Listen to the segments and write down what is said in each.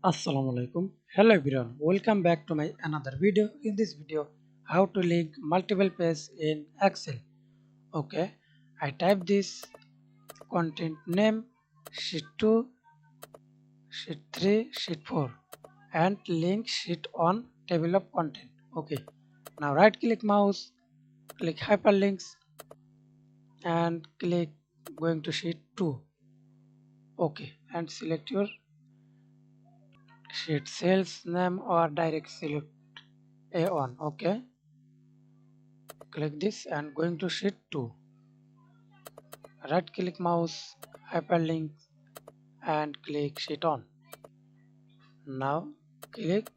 Assalamu alaikum. Hello everyone. Welcome back to my another video. In this video, how to link multiple pages in Excel. Okay, I type this content name sheet 2, sheet 3, sheet 4 and link sheet on table of content. Okay, now right click mouse, click hyperlinks and click going to sheet 2. Okay, and select your sheet sales name or direct select A1. Okay, click this and going to sheet 2. Right click mouse, hyperlink and click sheet on. Now click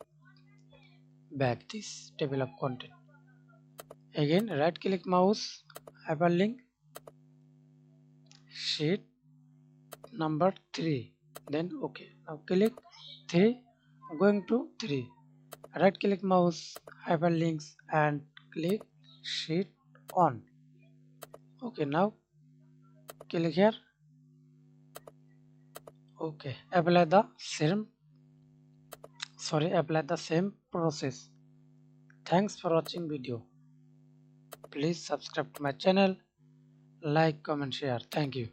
back this table of content. Again right click mouse, hyperlink, sheet number 3. Then okay. Now click 3, going to 3. Right click mouse, hyperlinks and click sheet on. Okay, now click here. Okay, apply the same process. Thanks for watching video. Please subscribe to my channel, like, comment, share. Thank you.